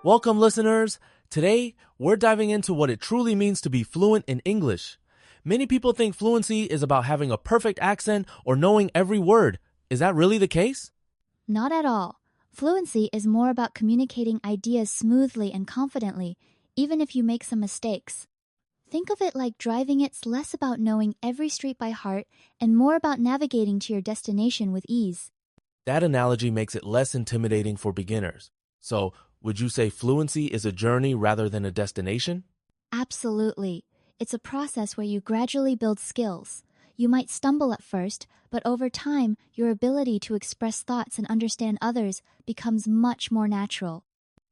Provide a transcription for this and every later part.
Welcome, listeners. Today, we're diving into what it truly means to be fluent in English. Many people think fluency is about having a perfect accent or knowing every word. Is that really the case? Not at all. Fluency is more about communicating ideas smoothly and confidently, even if you make some mistakes. Think of it like driving. It's less about knowing every street by heart and more about navigating to your destination with ease. That analogy makes it less intimidating for beginners. So, would you say fluency is a journey rather than a destination? Absolutely. It's a process where you gradually build skills. You might stumble at first, but over time, your ability to express thoughts and understand others becomes much more natural.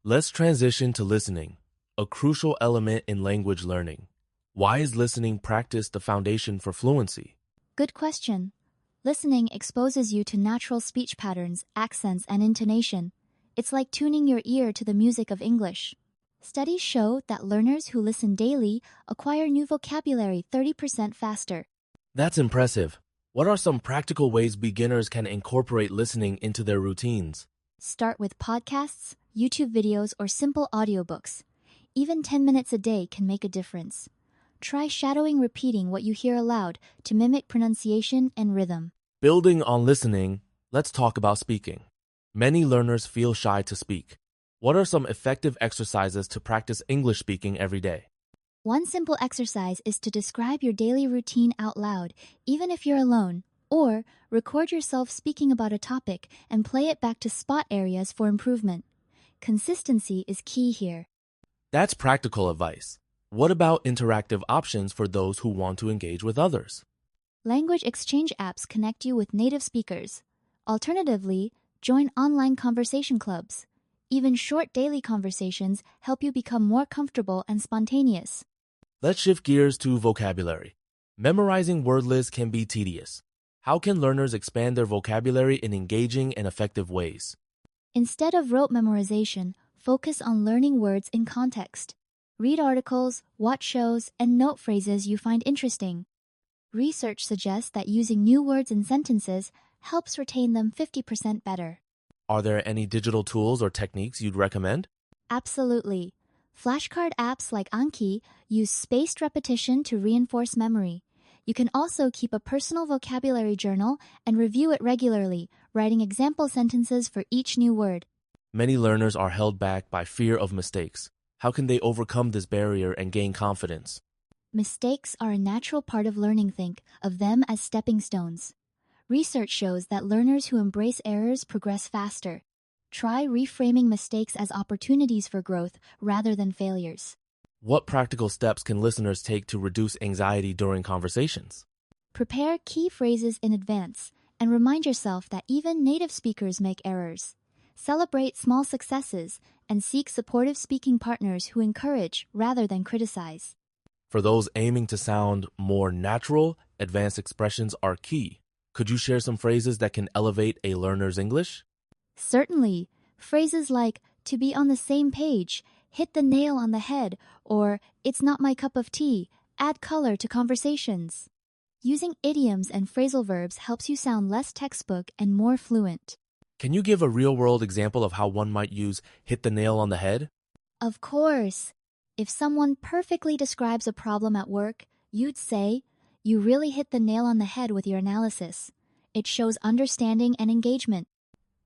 Let's transition to listening, a crucial element in language learning. Why is listening practice the foundation for fluency? Good question. Listening exposes you to natural speech patterns, accents, and intonation. It's like tuning your ear to the music of English. Studies show that learners who listen daily acquire new vocabulary 30% faster. That's impressive. What are some practical ways beginners can incorporate listening into their routines? Start with podcasts, YouTube videos, or simple audiobooks. Even 10 minutes a day can make a difference. Try shadowing repeating what you hear aloud to mimic pronunciation and rhythm. Building on listening, let's talk about speaking. Many learners feel shy to speak. What are some effective exercises to practice English speaking every day? One simple exercise is to describe your daily routine out loud, even if you're alone, or record yourself speaking about a topic and play it back to spot areas for improvement. Consistency is key here. That's practical advice. What about interactive options for those who want to engage with others? Language exchange apps connect you with native speakers. Alternatively, join online conversation clubs. Even short daily conversations help you become more comfortable and spontaneous. Let's shift gears to vocabulary. Memorizing word lists can be tedious. How can learners expand their vocabulary in engaging and effective ways? Instead of rote memorization, focus on learning words in context. Read articles, watch shows, and note phrases you find interesting. Research suggests that using new words in sentences helps retain them 50% better. Are there any digital tools or techniques you'd recommend? Absolutely. Flashcard apps like Anki use spaced repetition to reinforce memory. You can also keep a personal vocabulary journal and review it regularly, writing example sentences for each new word. Many learners are held back by fear of mistakes. How can they overcome this barrier and gain confidence? Mistakes are a natural part of learning. Think of them as stepping stones. Research shows that learners who embrace errors progress faster. Try reframing mistakes as opportunities for growth rather than failures. What practical steps can listeners take to reduce anxiety during conversations? Prepare key phrases in advance and remind yourself that even native speakers make errors. Celebrate small successes and seek supportive speaking partners who encourage rather than criticize. For those aiming to sound more natural, advanced expressions are key. Could you share some phrases that can elevate a learner's English? Certainly. Phrases like, to be on the same page, hit the nail on the head, or it's not my cup of tea, add color to conversations. Using idioms and phrasal verbs helps you sound less textbook and more fluent. Can you give a real-world example of how one might use hit the nail on the head? Of course. If someone perfectly describes a problem at work, you'd say, you really hit the nail on the head with your analysis. It shows understanding and engagement.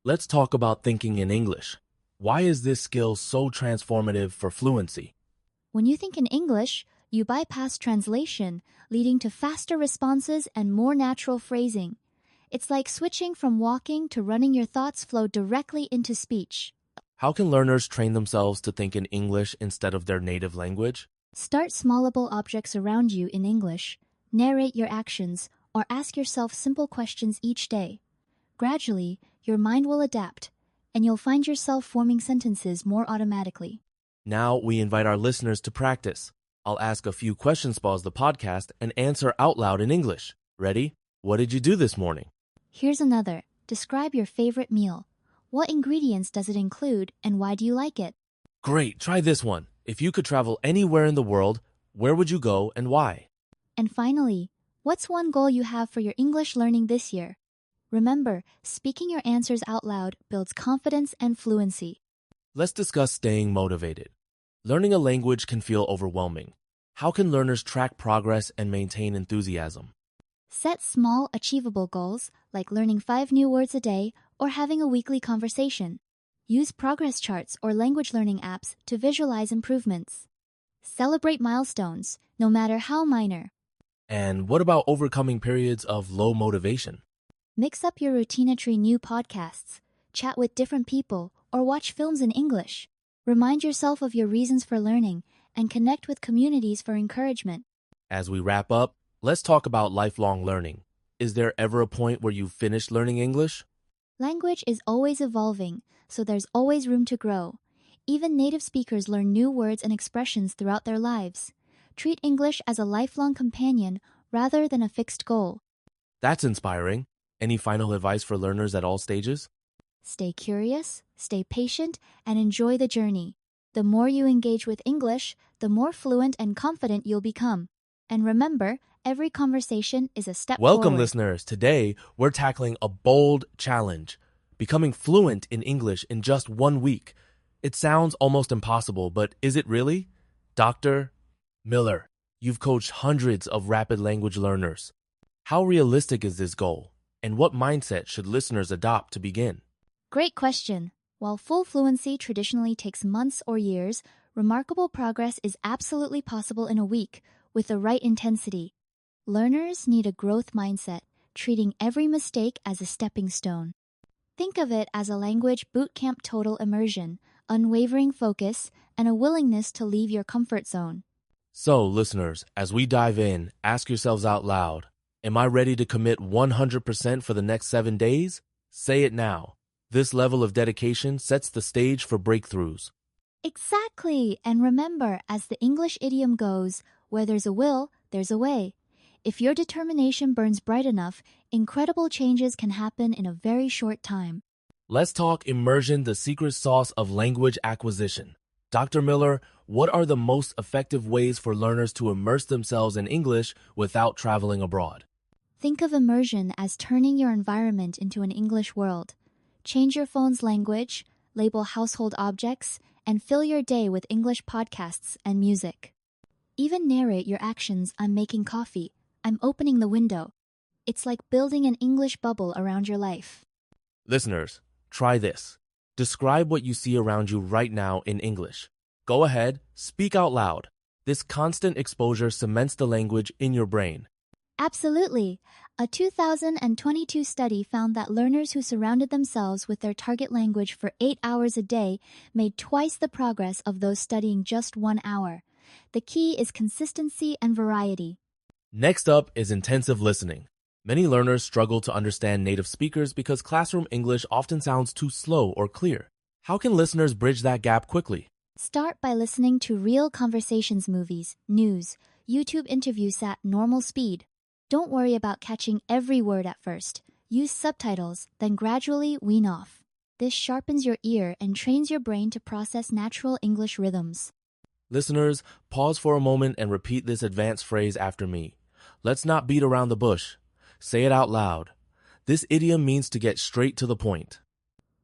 Let's talk about thinking in English. Why is this skill so transformative for fluency? When you think in English, you bypass translation, leading to faster responses and more natural phrasing. It's like switching from walking to running. Your thoughts flow directly into speech. How can learners train themselves to think in English instead of their native language? Start smallable objects around you in English. Narrate your actions, or ask yourself simple questions each day. Gradually, your mind will adapt, and you'll find yourself forming sentences more automatically. Now we invite our listeners to practice. I'll ask a few questions, pause the podcast, and answer out loud in English. Ready? What did you do this morning? Here's another. Describe your favorite meal. What ingredients does it include, and why do you like it? Great, try this one. If you could travel anywhere in the world, where would you go and why? And finally, what's one goal you have for your English learning this year? Remember, speaking your answers out loud builds confidence and fluency. Let's discuss staying motivated. Learning a language can feel overwhelming. How can learners track progress and maintain enthusiasm? Set small, achievable goals, like learning 5 new words a day or having a weekly conversation. Use progress charts or language learning apps to visualize improvements. Celebrate milestones, no matter how minor. And what about overcoming periods of low motivation? Mix up your routine through new podcasts, chat with different people, or watch films in English. Remind yourself of your reasons for learning and connect with communities for encouragement. As we wrap up, let's talk about lifelong learning. Is there ever a point where you've finished learning English? Language is always evolving, so there's always room to grow. Even native speakers learn new words and expressions throughout their lives. Treat English as a lifelong companion rather than a fixed goal. That's inspiring. Any final advice for learners at all stages? Stay curious, stay patient, and enjoy the journey. The more you engage with English, the more fluent and confident you'll become. And remember, every conversation is a step Welcome, forward. listeners. Today, we're tackling a bold challenge, becoming fluent in English in just 1 week. It sounds almost impossible, but is it really? Dr. Miller, you've coached hundreds of rapid language learners. How realistic is this goal? And what mindset should listeners adopt to begin? Great question. While full fluency traditionally takes months or years, remarkable progress is absolutely possible in a week with the right intensity. Learners need a growth mindset, treating every mistake as a stepping stone. Think of it as a language bootcamp total immersion, unwavering focus, and a willingness to leave your comfort zone. So, listeners, as we dive in, ask yourselves out loud, am I ready to commit 100% for the next 7 days? Say it now. This level of dedication sets the stage for breakthroughs. Exactly! And remember, as the English idiom goes, where there's a will, there's a way. If your determination burns bright enough, incredible changes can happen in a very short time. Let's talk immersion, the secret sauce of language acquisition. Dr. Miller, what are the most effective ways for learners to immerse themselves in English without traveling abroad? Think of immersion as turning your environment into an English world. Change your phone's language, label household objects, and fill your day with English podcasts and music. Even narrate your actions: I'm making coffee, I'm opening the window. It's like building an English bubble around your life. Listeners, try this. Describe what you see around you right now in English. Go ahead, speak out loud. This constant exposure cements the language in your brain. Absolutely. A 2022 study found that learners who surrounded themselves with their target language for 8 hours a day made twice the progress of those studying just 1 hour. The key is consistency and variety. Next up is intensive listening. Many learners struggle to understand native speakers because classroom English often sounds too slow or clear. How can listeners bridge that gap quickly? Start by listening to real conversations movies, news, YouTube interviews at normal speed. Don't worry about catching every word at first. Use subtitles, then gradually wean off. This sharpens your ear and trains your brain to process natural English rhythms. Listeners, pause for a moment and repeat this advanced phrase after me. Let's not beat around the bush. Say it out loud. This idiom means to get straight to the point.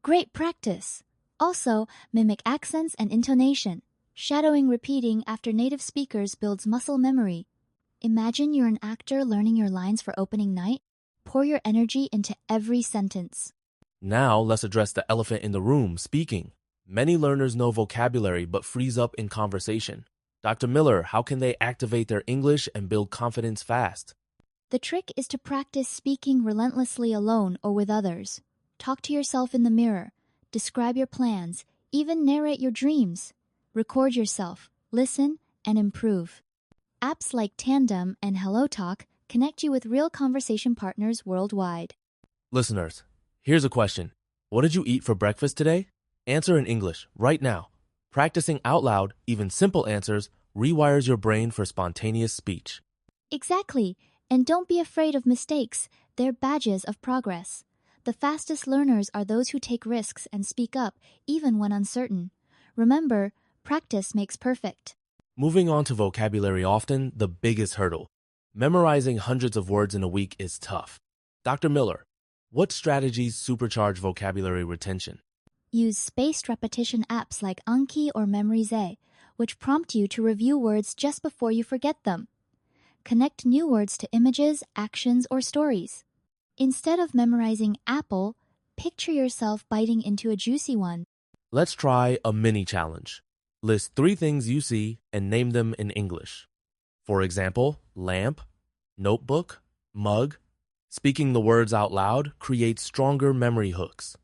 Great practice. Also, mimic accents and intonation. Shadowing repeating after native speakers builds muscle memory. Imagine you're an actor learning your lines for opening night. Pour your energy into every sentence. Now, let's address the elephant in the room, speaking. Many learners know vocabulary but freeze up in conversation. Dr. Miller, how can they activate their English and build confidence fast? The trick is to practice speaking relentlessly alone or with others. Talk to yourself in the mirror. Describe your plans. Even narrate your dreams. Record yourself. Listen and improve. Apps like Tandem and HelloTalk connect you with real conversation partners worldwide. Listeners, here's a question. What did you eat for breakfast today? Answer in English right now. Practicing out loud, even simple answers, rewires your brain for spontaneous speech. Exactly. And don't be afraid of mistakes. They're badges of progress. The fastest learners are those who take risks and speak up, even when uncertain. Remember, practice makes perfect. Moving on to vocabulary, often the biggest hurdle. Memorizing hundreds of words in a week is tough. Dr. Miller, what strategies supercharge vocabulary retention? Use spaced repetition apps like Anki or Memrise, which prompt you to review words just before you forget them. Connect new words to images, actions, or stories. Instead of memorizing apple, picture yourself biting into a juicy one. Let's try a mini challenge. List 3 things you see and name them in English. For example, lamp, notebook, mug. Speaking the words out loud creates stronger memory hooks.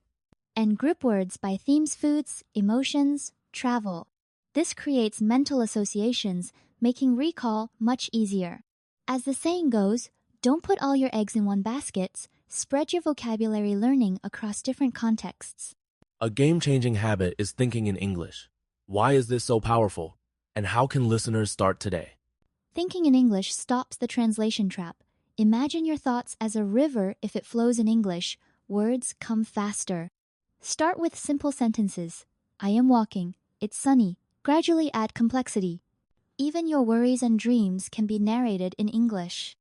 And group words by themes, foods, emotions, travel. This creates mental associations, making recall much easier. As the saying goes, don't put all your eggs in one basket. Spread your vocabulary learning across different contexts. A game-changing habit is thinking in English. Why is this so powerful? And how can listeners start today? Thinking in English stops the translation trap. Imagine your thoughts as a river. If it flows in English, words come faster. Start with simple sentences. I am walking. It's sunny. Gradually add complexity. Even your worries and dreams can be narrated in English.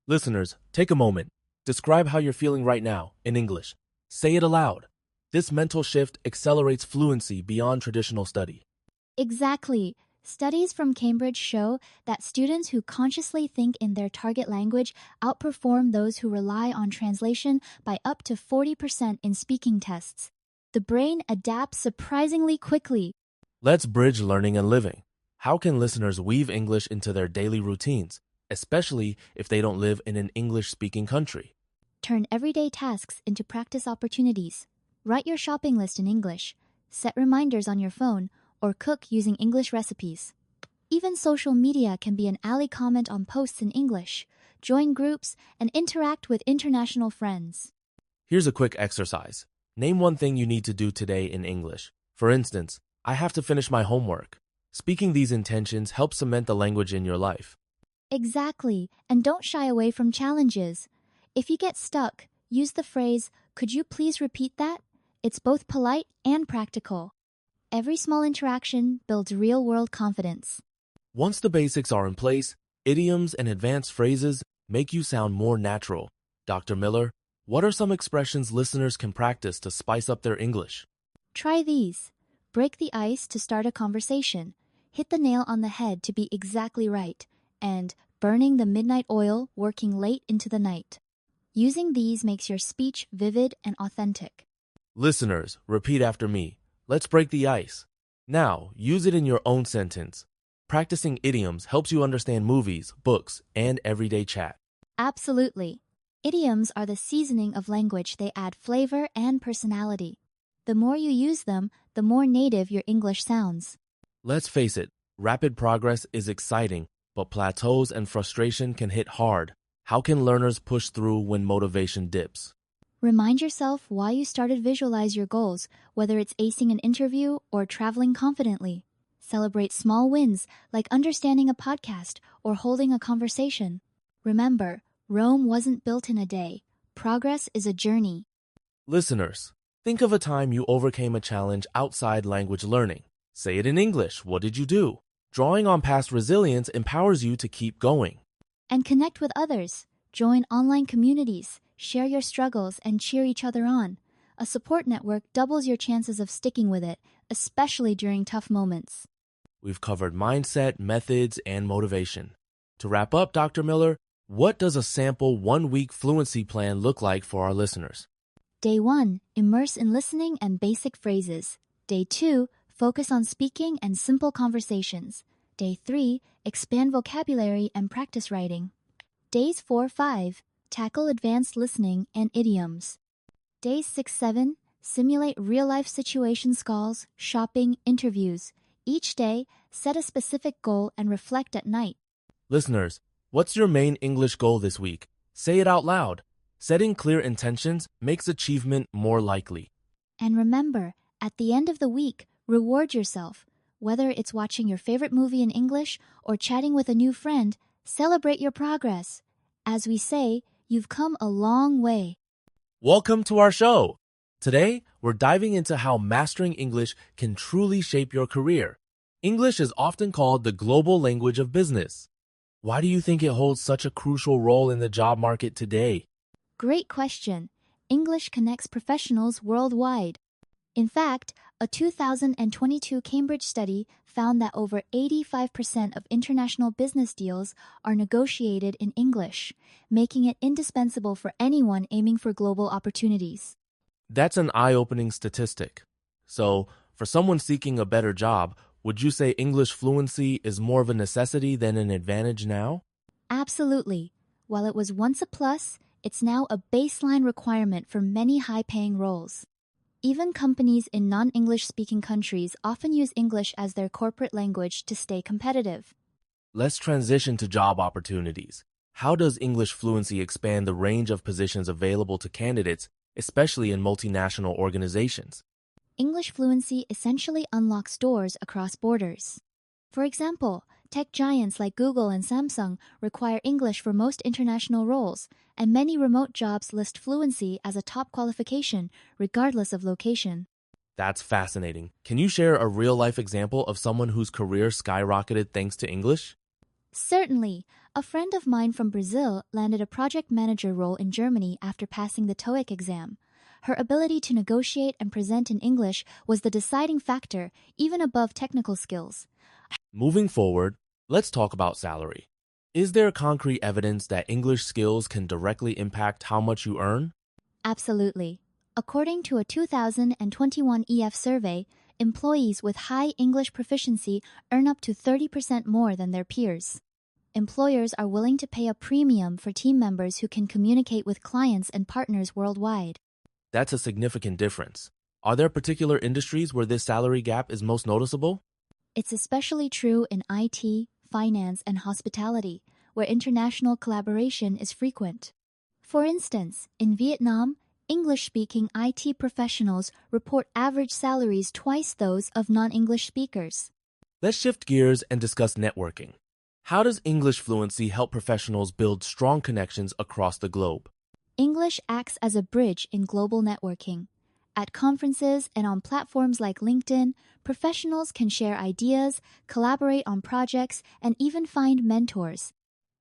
Listeners, take a moment. Describe how you're feeling right now in English. Say it aloud. This mental shift accelerates fluency beyond traditional study. Exactly. Studies from Cambridge show that students who consciously think in their target language outperform those who rely on translation by up to 40% in speaking tests. The brain adapts surprisingly quickly. Let's bridge learning and living. How can listeners weave English into their daily routines, especially if they don't live in an English-speaking country? Turn everyday tasks into practice opportunities. Write your shopping list in English. Set reminders on your phone, or cook using English recipes. Even social media can be an ally. Comment on posts in English. Join groups and interact with international friends. Here's a quick exercise. Name one thing you need to do today in English. For instance, I have to finish my homework. Speaking these intentions helps cement the language in your life. Exactly, and don't shy away from challenges. If you get stuck, use the phrase, "Could you please repeat that?" It's both polite and practical. Every small interaction builds real-world confidence. Once the basics are in place, idioms and advanced phrases make you sound more natural. Dr. Miller, what are some expressions listeners can practice to spice up their English? Try these. Break the ice to start a conversation. Hit the nail on the head to be exactly right. And burning the midnight oil, working late into the night. Using these makes your speech vivid and authentic. Listeners, repeat after me. Let's break the ice. Now, use it in your own sentence. Practicing idioms helps you understand movies, books, and everyday chat. Absolutely. Idioms are the seasoning of language. They add flavor and personality. The more you use them, the more native your English sounds. Let's face it, rapid progress is exciting, but plateaus and frustration can hit hard. How can learners push through when motivation dips? Remind yourself why you started. Visualize your goals, whether it's acing an interview or traveling confidently. Celebrate small wins like understanding a podcast or holding a conversation. Remember, Rome wasn't built in a day. Progress is a journey. Listeners, think of a time you overcame a challenge outside language learning. Say it in English. What did you do? Drawing on past resilience empowers you to keep going. And connect with others. Join online communities. Share your struggles and cheer each other on. A support network doubles your chances of sticking with it, especially during tough moments. We've covered mindset, methods, and motivation. To wrap up, Dr. Miller, what does a sample 1-week fluency plan look like for our listeners? Day 1, immerse in listening and basic phrases. Day 2, focus on speaking and simple conversations. Day 3, expand vocabulary and practice writing. Days 4, 5, tackle advanced listening and idioms. Days 6, 7, simulate real-life situations, calls, shopping, interviews. Each day, set a specific goal and reflect at night. Listeners, what's your main English goal this week? Say it out loud. Setting clear intentions makes achievement more likely. And remember, at the end of the week, reward yourself. Whether it's watching your favorite movie in English or chatting with a new friend, celebrate your progress. As we say, you've come a long way. Welcome to our show. Today, we're diving into how mastering English can truly shape your career. English is often called the global language of business. Why do you think it holds such a crucial role in the job market today? Great question. English connects professionals worldwide. In fact, a 2022 Cambridge study found that over 85% of international business deals are negotiated in English, making it indispensable for anyone aiming for global opportunities. That's an eye-opening statistic. So, for someone seeking a better job, would you say English fluency is more of a necessity than an advantage now? Absolutely. While it was once a plus, it's now a baseline requirement for many high-paying roles. Even companies in non-English speaking countries often use English as their corporate language to stay competitive. Let's transition to job opportunities. How does English fluency expand the range of positions available to candidates, especially in multinational organizations? English fluency essentially unlocks doors across borders. For example, tech giants like Google and Samsung require English for most international roles, and many remote jobs list fluency as a top qualification, regardless of location. That's fascinating. Can you share a real-life example of someone whose career skyrocketed thanks to English? Certainly, a friend of mine from Brazil landed a project manager role in Germany after passing the TOEIC exam. Her ability to negotiate and present in English was the deciding factor, even above technical skills. Moving forward, let's talk about salary. Is there concrete evidence that English skills can directly impact how much you earn? Absolutely. According to a 2021 EF survey, employees with high English proficiency earn up to 30% more than their peers. Employers are willing to pay a premium for team members who can communicate with clients and partners worldwide. That's a significant difference. Are there particular industries where this salary gap is most noticeable? It's especially true in IT, finance, and hospitality, where international collaboration is frequent. For instance, in Vietnam, English-speaking IT professionals report average salaries twice those of non-English speakers. Let's shift gears and discuss networking. How does English fluency help professionals build strong connections across the globe? English acts as a bridge in global networking. At conferences and on platforms like LinkedIn, professionals can share ideas, collaborate on projects, and even find mentors.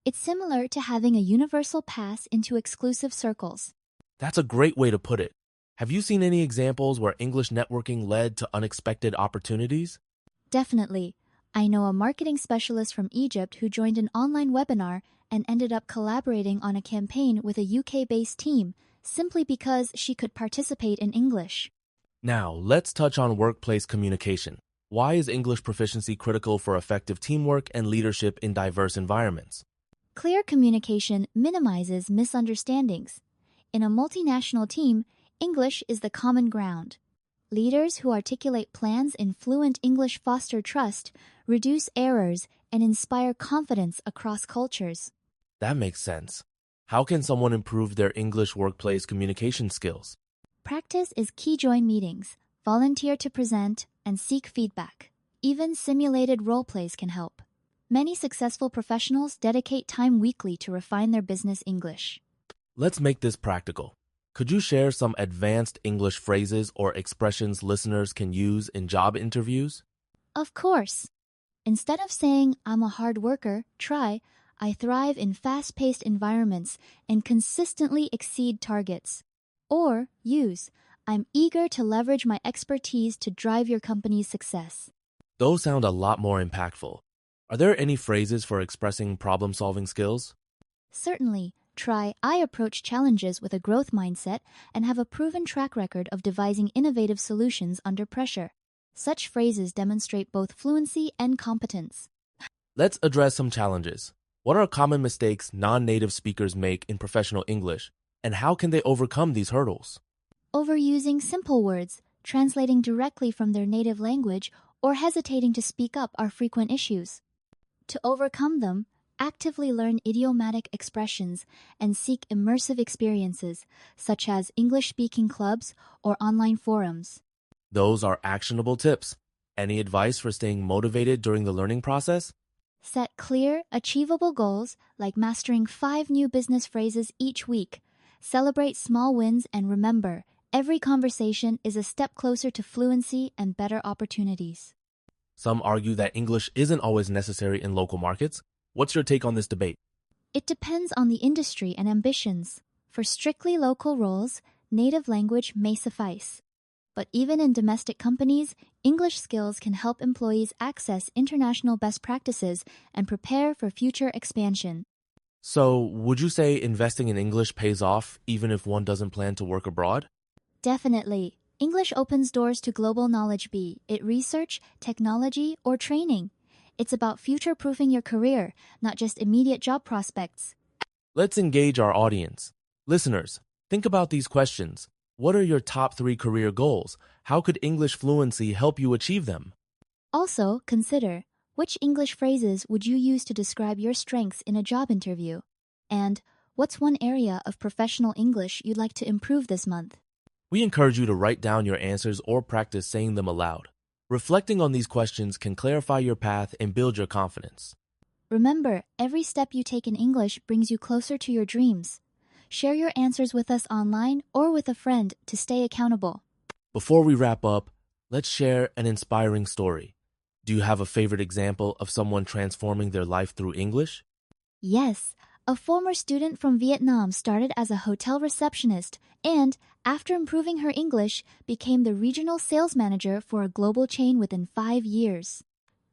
It's similar to having a universal pass into exclusive circles. That's a great way to put it. Have you seen any examples where English networking led to unexpected opportunities? Definitely. I know a marketing specialist from Egypt who joined an online webinar and ended up collaborating on a campaign with a UK-based team simply because she could participate in English. Now, let's touch on workplace communication. Why is English proficiency critical for effective teamwork and leadership in diverse environments? Clear communication minimizes misunderstandings. In a multinational team, English is the common ground. Leaders who articulate plans in fluent English foster trust, reduce errors, and inspire confidence across cultures. That makes sense. How can someone improve their English workplace communication skills? Practice is key. Join meetings, volunteer to present, and seek feedback. Even simulated role plays can help. Many successful professionals dedicate time weekly to refine their business English. Let's make this practical. Could you share some advanced English phrases or expressions listeners can use in job interviews? Of course. Instead of saying, "I'm a hard worker," try, "I thrive in fast-paced environments and consistently exceed targets." Or use, "I'm eager to leverage my expertise to drive your company's success." Those sound a lot more impactful. Are there any phrases for expressing problem-solving skills? Certainly, try, "I approach challenges with a growth mindset and have a proven track record of devising innovative solutions under pressure." Such phrases demonstrate both fluency and competence. Let's address some challenges. What are common mistakes non-native speakers make in professional English, and how can they overcome these hurdles? Overusing simple words, translating directly from their native language, or hesitating to speak up are frequent issues. To overcome them, actively learn idiomatic expressions and seek immersive experiences, such as English-speaking clubs or online forums. Those are actionable tips. Any advice for staying motivated during the learning process? Set clear, achievable goals like mastering 5 new business phrases each week. Celebrate small wins and remember, every conversation is a step closer to fluency and better opportunities. Some argue that English isn't always necessary in local markets. What's your take on this debate? It depends on the industry and ambitions. For strictly local roles, native language may suffice. But even in domestic companies, English skills can help employees access international best practices and prepare for future expansion. So, would you say investing in English pays off even if one doesn't plan to work abroad? Definitely. English opens doors to global knowledge, be it research, technology, or training. It's about future-proofing your career, not just immediate job prospects. Let's engage our audience. Listeners, think about these questions. What are your top 3 career goals? How could English fluency help you achieve them? Also, consider, which English phrases would you use to describe your strengths in a job interview? And what's one area of professional English you'd like to improve this month? We encourage you to write down your answers or practice saying them aloud. Reflecting on these questions can clarify your path and build your confidence. Remember, every step you take in English brings you closer to your dreams. Share your answers with us online or with a friend to stay accountable. Before we wrap up, let's share an inspiring story. Do you have a favorite example of someone transforming their life through English? Yes, a former student from Vietnam started as a hotel receptionist and, after improving her English, became the regional sales manager for a global chain within 5 years.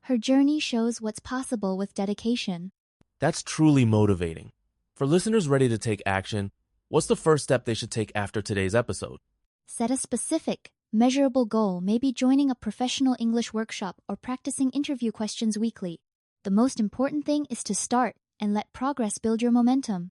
Her journey shows what's possible with dedication. That's truly motivating. For listeners ready to take action, what's the first step they should take after today's episode? Set a specific, measurable goal, maybe joining a professional English workshop or practicing interview questions weekly. The most important thing is to start and let progress build your momentum.